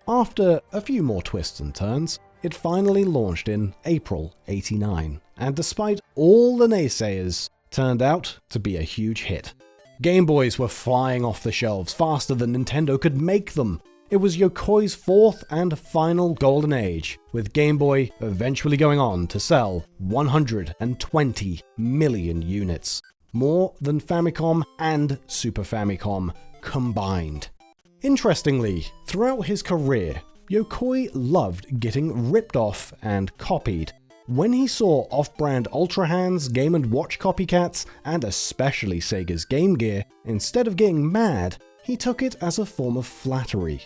After a few more twists and turns, it finally launched in April '89, and despite all the naysayers, turned out to be a huge hit. Game Boys were flying off the shelves faster than Nintendo could make them. It was Yokoi's fourth and final golden age, with Game Boy eventually going on to sell 120 million units, more than Famicom and Super Famicom combined. Interestingly, throughout his career, Yokoi loved getting ripped off and copied. When he saw off-brand Ultra Hands, Game & Watch copycats, and especially Sega's Game Gear, instead of getting mad, he took it as a form of flattery.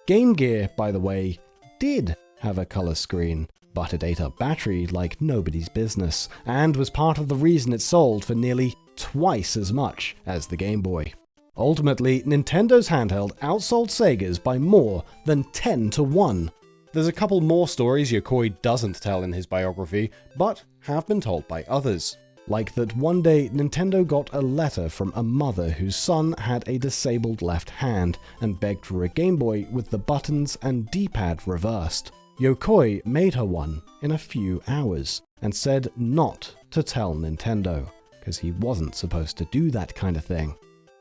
Game Gear, by the way, did have a color screen, but it ate up battery like nobody's business, and was part of the reason it sold for nearly twice as much as the Game Boy. Ultimately, Nintendo's handheld outsold Sega's by more than 10-1. There's a couple more stories Yokoi doesn't tell in his biography, but have been told by others. Like that one day Nintendo got a letter from a mother whose son had a disabled left hand and begged for a Game Boy with the buttons and D-pad reversed. Yokoi made her one in a few hours and said not to tell Nintendo, because he wasn't supposed to do that kind of thing.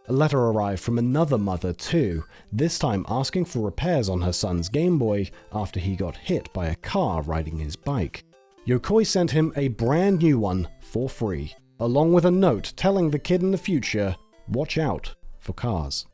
A letter arrived from another mother too, this time asking for repairs on her son's Game Boy after he got hit by a car riding his bike. Yokoi sent him a brand new one for free, along with a note telling the kid in the future, watch out for cars.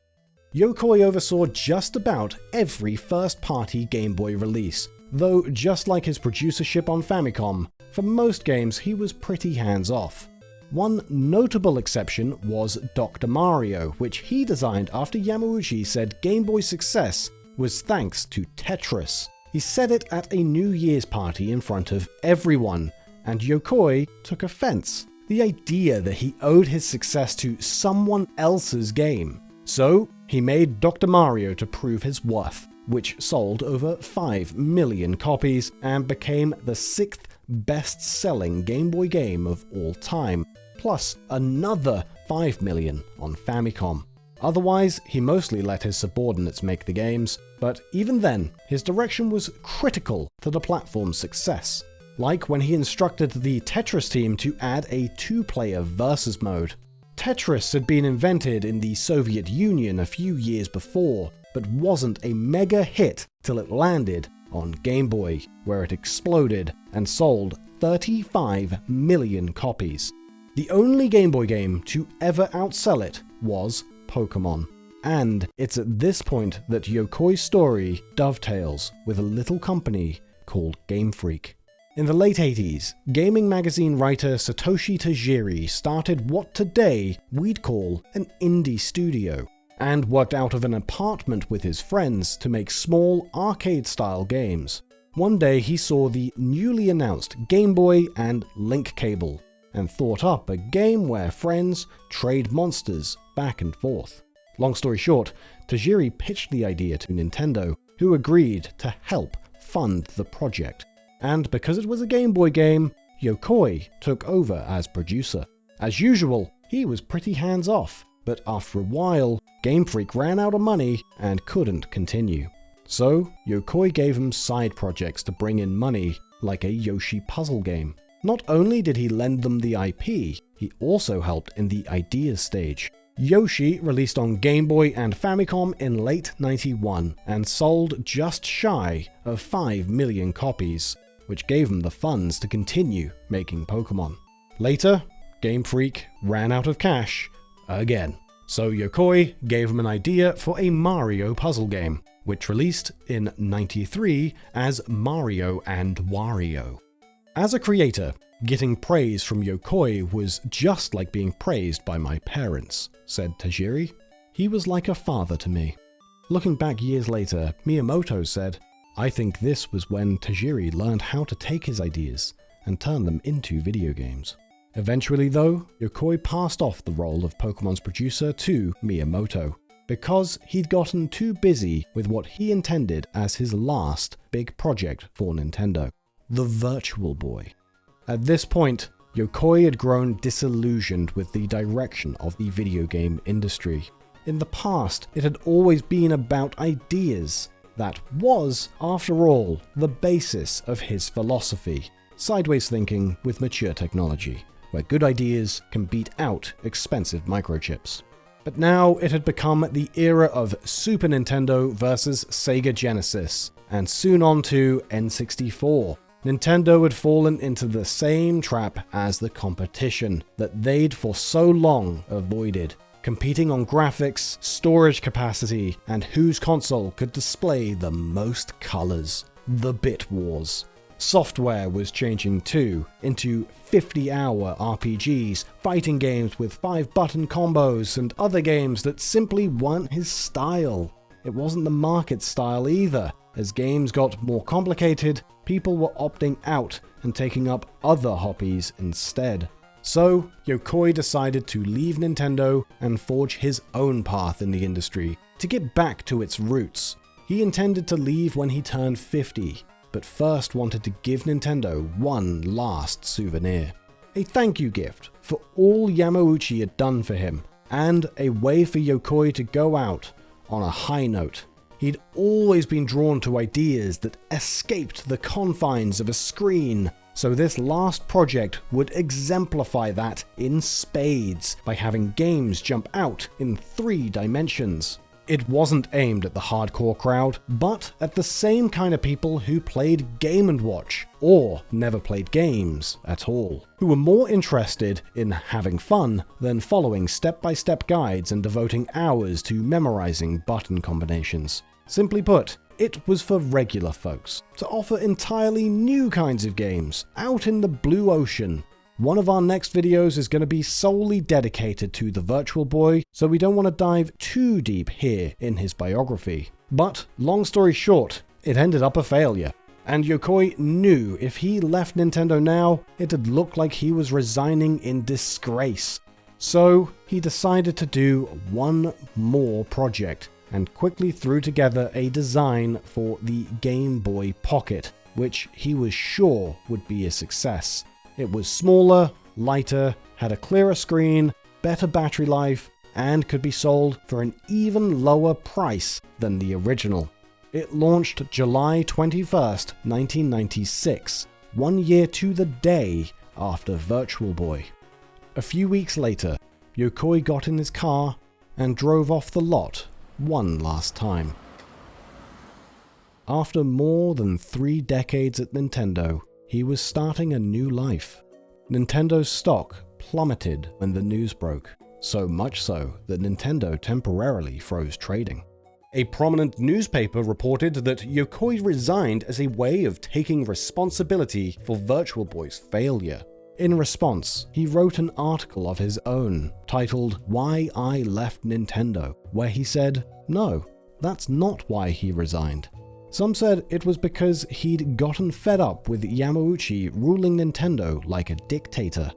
Yokoi oversaw just about every first-party Game Boy release, though just like his producership on Famicom, for most games he was pretty hands-off. One notable exception was Dr. Mario, which he designed after Yamauchi said Game Boy's success was thanks to Tetris. He said it at a New Year's party in front of everyone, and Yokoi took offense. The idea that he owed his success to someone else's game. So, he made Dr. Mario to prove his worth, which sold over 5 million copies and became the 6th best-selling Game Boy game of all time, plus another 5 million on Famicom. Otherwise, he mostly let his subordinates make the games, but even then, his direction was critical to the platform's success. Like when he instructed the Tetris team to add a 2-player versus mode. Tetris had been invented in the Soviet Union a few years before, but wasn't a mega hit till it landed on Game Boy, where it exploded and sold 35 million copies. The only Game Boy game to ever outsell it was Pokémon. And it's at this point that Yokoi's story dovetails with a little company called Game Freak. In the late 80s, gaming magazine writer Satoshi Tajiri started what today we'd call an indie studio, and worked out of an apartment with his friends to make small arcade-style games. One day he saw the newly announced Game Boy and Link cable, and thought up a game where friends trade monsters back and forth. Long story short, Tajiri pitched the idea to Nintendo, who agreed to help fund the project. And because it was a Game Boy game, Yokoi took over as producer. As usual, he was pretty hands-off, but after a while, Game Freak ran out of money and couldn't continue. So, Yokoi gave him side projects to bring in money, like a Yoshi puzzle game. Not only did he lend them the IP, he also helped in the ideas stage. Yoshi released on Game Boy and Famicom in late '91 and sold just shy of 5 million copies, which gave him the funds to continue making Pokémon. Later, Game Freak ran out of cash again. So Yokoi gave him an idea for a Mario puzzle game, which released in '93 as Mario and Wario. As a creator, getting praise from Yokoi was just like being praised by my parents, said Tajiri. He was like a father to me. Looking back years later, Miyamoto said, I think this was when Tajiri learned how to take his ideas and turn them into video games. Eventually though, Yokoi passed off the role of Pokémon's producer to Miyamoto, because he'd gotten too busy with what he intended as his last big project for Nintendo, the Virtual Boy. At this point, Yokoi had grown disillusioned with the direction of the video game industry. In the past, it had always been about ideas. That was, after all, the basis of his philosophy. Sideways thinking with mature technology, where good ideas can beat out expensive microchips. But now it had become the era of Super Nintendo versus Sega Genesis, and soon on to N64. Nintendo had fallen into the same trap as the competition that they'd for so long avoided, competing on graphics, storage capacity, and whose console could display the most colors. The Bit Wars. Software was changing too, into 50-hour RPGs, fighting games with 5-button combos, and other games that simply weren't his style. It wasn't the market's style either. As games got more complicated, people were opting out and taking up other hobbies instead. So, Yokoi decided to leave Nintendo and forge his own path in the industry to get back to its roots. He intended to leave when he turned 50, but first wanted to give Nintendo one last souvenir. A thank you gift for all Yamauchi had done for him, and a way for Yokoi to go out on a high note. He'd always been drawn to ideas that escaped the confines of a screen, so this last project would exemplify that in spades by having games jump out in 3 dimensions. It wasn't aimed at the hardcore crowd, but at the same kind of people who played Game & Watch, or never played games at all, who were more interested in having fun than following step-by-step guides and devoting hours to memorizing button combinations. Simply put, it was for regular folks, to offer entirely new kinds of games, out in the blue ocean. One of our next videos is going to be solely dedicated to the Virtual Boy, so we don't want to dive too deep here in his biography. But, long story short, it ended up a failure. And Yokoi knew if he left Nintendo now, it'd look like he was resigning in disgrace. So, he decided to do one more project, and quickly threw together a design for the Game Boy Pocket, which he was sure would be a success. It was smaller, lighter, had a clearer screen, better battery life, and could be sold for an even lower price than the original. It launched July 21st, 1996, 1 year to the day after Virtual Boy. A few weeks later, Yokoi got in his car and drove off the lot one last time. After more than 3 decades at Nintendo, he was starting a new life. Nintendo's stock plummeted when the news broke, so much so that Nintendo temporarily froze trading. A prominent newspaper reported that Yokoi resigned as a way of taking responsibility for Virtual Boy's failure. In response, he wrote an article of his own titled "Why I Left Nintendo," where he said, no, that's not why he resigned. Some said it was because he'd gotten fed up with Yamauchi ruling Nintendo like a dictator.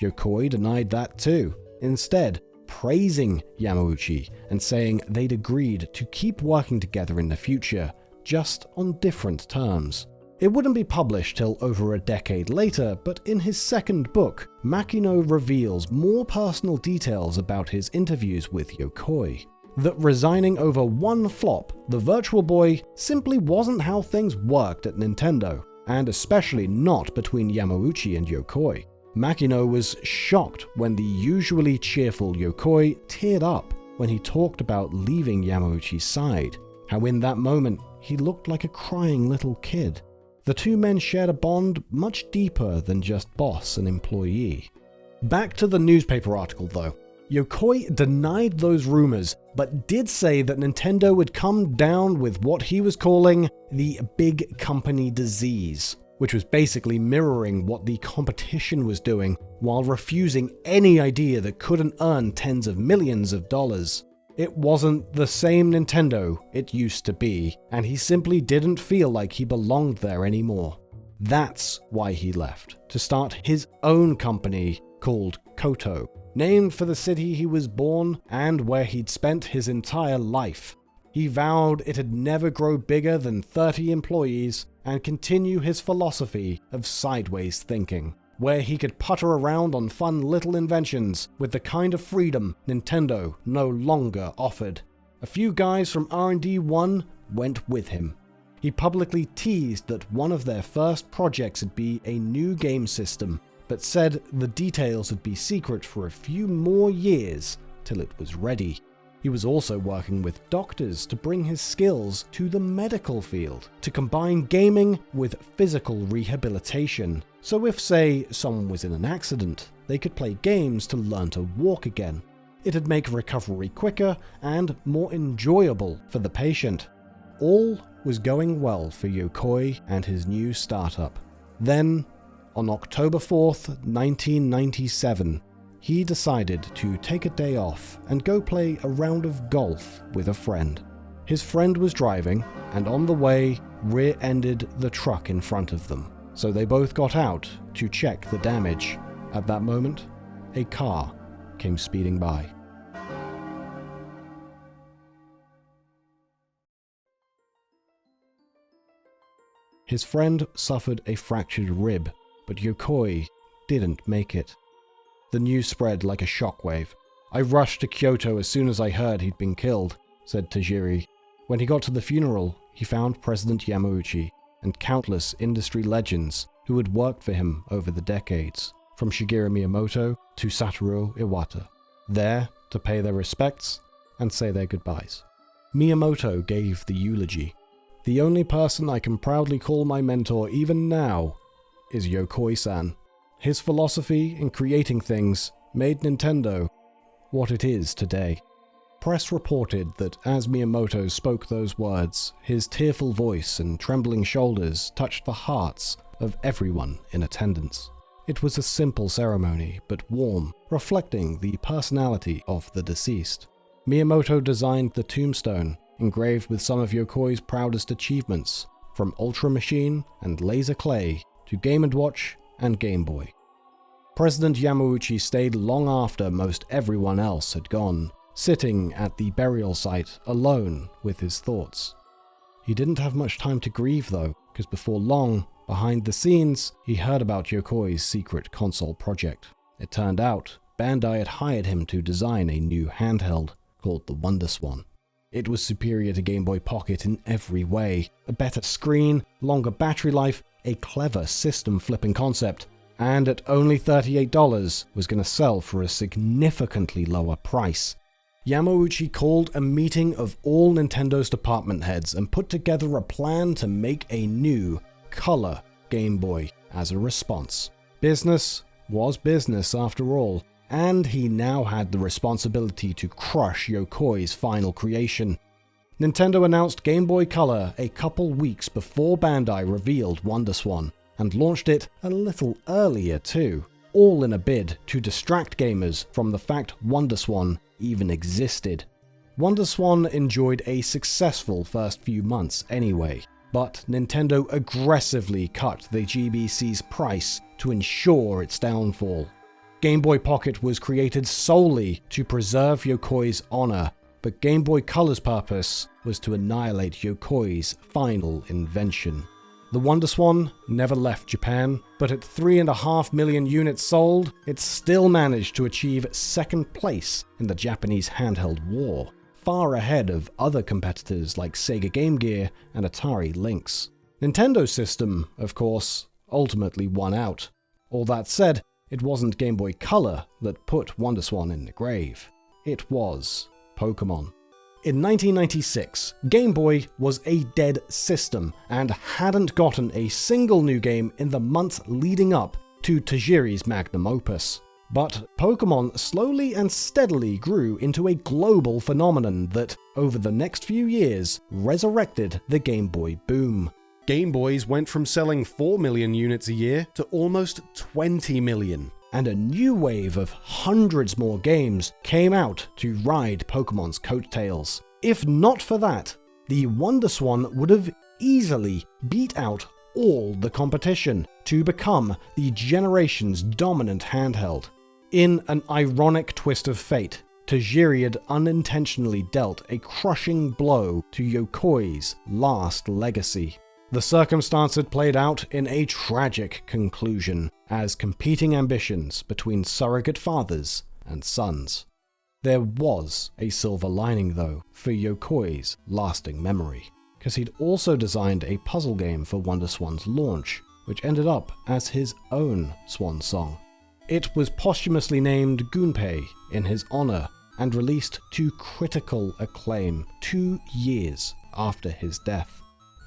Yokoi denied that too, instead praising Yamauchi and saying they'd agreed to keep working together in the future, just on different terms. It wouldn't be published till over a decade later, but in his second book, Makino reveals more personal details about his interviews with Yokoi. That resigning over one flop, the Virtual Boy, simply wasn't how things worked at Nintendo, and especially not between Yamauchi and Yokoi. Makino was shocked when the usually cheerful Yokoi teared up when he talked about leaving Yamauchi's side, how in that moment he looked like a crying little kid. The 2 men shared a bond much deeper than just boss and employee. Back to the newspaper article though. Yokoi denied those rumors, but did say that Nintendo would come down with what he was calling the big company disease, which was basically mirroring what the competition was doing while refusing any idea that couldn't earn tens of millions of dollars. It wasn't the same Nintendo it used to be, and he simply didn't feel like he belonged there anymore. That's why he left, to start his own company called Koto, named for the city he was born and where he'd spent his entire life. He vowed it'd never grow bigger than 30 employees and continue his philosophy of sideways thinking, where he could putter around on fun little inventions with the kind of freedom Nintendo no longer offered. A few guys from R&D 1 went with him. He publicly teased that one of their first projects would be a new game system, but said the details would be secret for a few more years till it was ready. He was also working with doctors to bring his skills to the medical field, to combine gaming with physical rehabilitation. So if, say, someone was in an accident, they could play games to learn to walk again. It'd make recovery quicker and more enjoyable for the patient. All was going well for Yokoi and his new startup. Then, on October 4th, 1997, he decided to take a day off and go play a round of golf with a friend. His friend was driving, and on the way, rear-ended the truck in front of them. So they both got out to check the damage. At that moment, a car came speeding by. His friend suffered a fractured rib, but Yokoi didn't make it. The news spread like a shockwave. "I rushed to Kyoto as soon as I heard he'd been killed," said Tajiri. When he got to the funeral, he found President Yamauchi and countless industry legends who had worked for him over the decades, from Shigeru Miyamoto to Satoru Iwata, there to pay their respects and say their goodbyes. Miyamoto gave the eulogy. "The only person I can proudly call my mentor even now is Yokoi-san. His philosophy in creating things made Nintendo what it is today." Press reported that as Miyamoto spoke those words, his tearful voice and trembling shoulders touched the hearts of everyone in attendance. It was a simple ceremony, but warm, reflecting the personality of the deceased. Miyamoto designed the tombstone, engraved with some of Yokoi's proudest achievements, from Ultra Machine and Laser Clay to Game & Watch and Game Boy. President Yamauchi stayed long after most everyone else had gone, sitting at the burial site alone with his thoughts. He didn't have much time to grieve though, because before long, behind the scenes, he heard about Yokoi's secret console project. It turned out, Bandai had hired him to design a new handheld called the WonderSwan. It was superior to Game Boy Pocket in every way. A better screen, longer battery life, a clever system-flipping concept, and at only $38 was going to sell for a significantly lower price. Yamauchi called a meeting of all Nintendo's department heads and put together a plan to make a new, color Game Boy as a response. Business was business after all, and he now had the responsibility to crush Yokoi's final creation. Nintendo announced Game Boy Color a couple weeks before Bandai revealed WonderSwan, and launched it a little earlier too, all in a bid to distract gamers from the fact WonderSwan even existed. WonderSwan enjoyed a successful first few months anyway, but Nintendo aggressively cut the GBC's price to ensure its downfall. Game Boy Pocket was created solely to preserve Yokoi's honor, but Game Boy Color's purpose was to annihilate Yokoi's final invention. The WonderSwan never left Japan, but at 3.5 million units sold, it still managed to achieve second place in the Japanese handheld war, far ahead of other competitors like Sega Game Gear and Atari Lynx. Nintendo's system, of course, ultimately won out. All that said, it wasn't Game Boy Color that put WonderSwan in the grave. It was Pokémon. In 1996, Game Boy was a dead system and hadn't gotten a single new game in the months leading up to Tajiri's magnum opus. But Pokémon slowly and steadily grew into a global phenomenon that, over the next few years, resurrected the Game Boy boom. Game Boys went from selling 4 million units a year to almost 20 million, and a new wave of hundreds more games came out to ride Pokémon's coattails. If not for that, the WonderSwan would have easily beat out all the competition to become the generation's dominant handheld. In an ironic twist of fate, Tajiri had unintentionally dealt a crushing blow to Yokoi's last legacy. The circumstance had played out in a tragic conclusion, as competing ambitions between surrogate fathers and sons. There was a silver lining, though, for Yokoi's lasting memory, because he'd also designed a puzzle game for WonderSwan's launch, which ended up as his own swan song. It was posthumously named Gunpei in his honor, and released to critical acclaim 2 years after his death.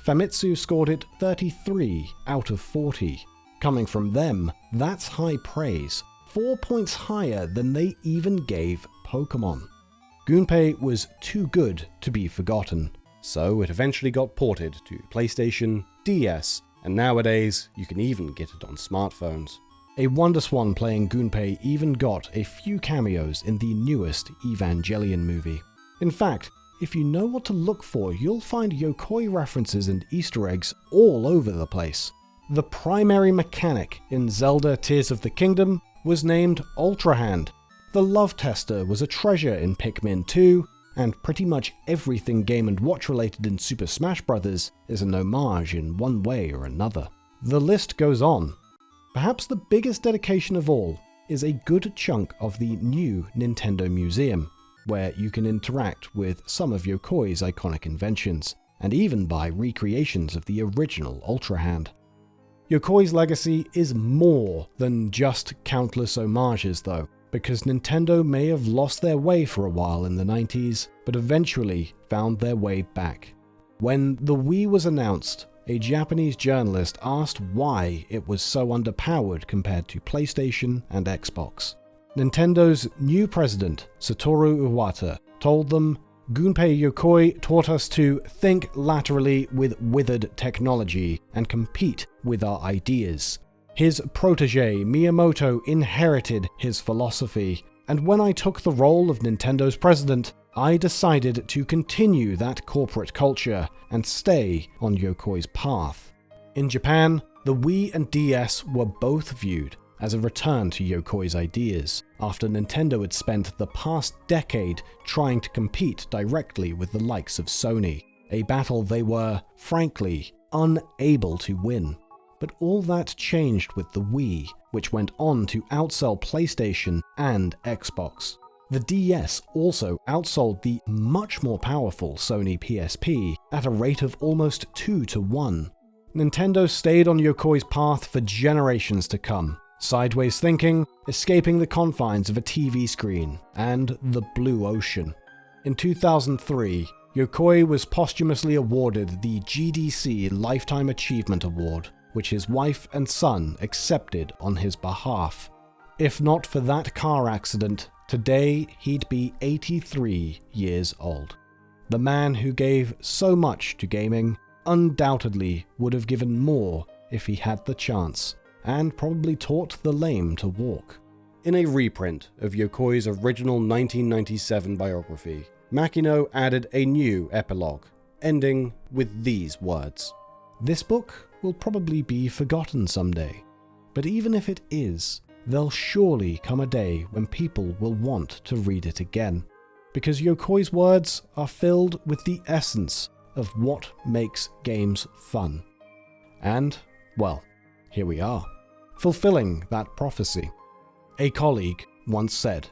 Famitsu scored it 33 out of 40. Coming from them, that's high praise, 4 points higher than they even gave Pokémon. Gunpei was too good to be forgotten, so it eventually got ported to PlayStation, DS, and nowadays you can even get it on smartphones. A WonderSwan playing Gunpei even got a few cameos in the newest Evangelion movie. In fact, if you know what to look for, you'll find Yokoi references and Easter eggs all over the place. The primary mechanic in Zelda Tears of the Kingdom was named Ultra Hand. The Love Tester was a treasure in Pikmin 2, and pretty much everything Game & Watch related in Super Smash Bros. Is an homage in one way or another. The list goes on. Perhaps the biggest dedication of all is a good chunk of the new Nintendo Museum, where you can interact with some of Yokoi's iconic inventions, and even buy recreations of the original Ultra Hand. Yokoi's legacy is more than just countless homages though, because Nintendo may have lost their way for a while in the 90s, but eventually found their way back. When the Wii was announced, a Japanese journalist asked why it was so underpowered compared to PlayStation and Xbox. Nintendo's new president, Satoru Iwata, told them, "Gunpei Yokoi taught us to think laterally with withered technology and compete with our ideas. His protege, Miyamoto, inherited his philosophy, and when I took the role of Nintendo's president, I decided to continue that corporate culture and stay on Yokoi's path." In Japan, the Wii and DS were both viewed as a return to Yokoi's ideas, after Nintendo had spent the past decade trying to compete directly with the likes of Sony, a battle they were, frankly, unable to win. But all that changed with the Wii, which went on to outsell PlayStation and Xbox. The DS also outsold the much more powerful Sony PSP at a rate of almost 2-1. Nintendo stayed on Yokoi's path for generations to come, sideways thinking, escaping the confines of a TV screen, and the blue ocean. In 2003, Yokoi was posthumously awarded the GDC Lifetime Achievement Award, which his wife and son accepted on his behalf. If not for that car accident, today he'd be 83 years old. The man who gave so much to gaming undoubtedly would have given more if he had the chance, and probably taught the lame to walk. In a reprint of Yokoi's original 1997 biography, Makino added a new epilogue, ending with these words: "This book will probably be forgotten someday, but even if it is, there'll surely come a day when people will want to read it again, because Yokoi's words are filled with the essence of what makes games fun." And, well, here we are, fulfilling that prophecy. A colleague once said,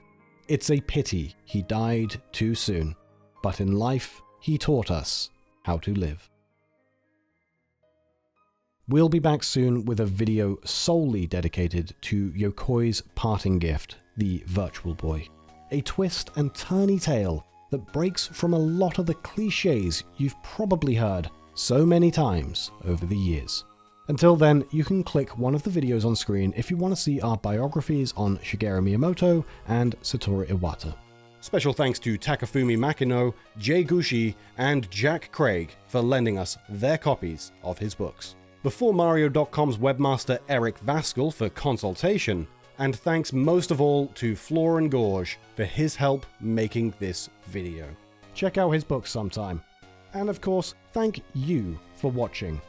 "It's a pity he died too soon, but in life he taught us how to live." We'll be back soon with a video solely dedicated to Yokoi's parting gift, the Virtual Boy. A twist and turny tale that breaks from a lot of the cliches you've probably heard so many times over the years. Until then, you can click one of the videos on screen if you want to see our biographies on Shigeru Miyamoto and Satoru Iwata. Special thanks to Takefumi Makino, Jay Gushi, and Jack Craig for lending us their copies of his books. BeforeMario.com's webmaster Erik Voskuil for consultation, and thanks most of all to Florent Gorges for his help making this video. Check out his books sometime. And of course, thank you for watching.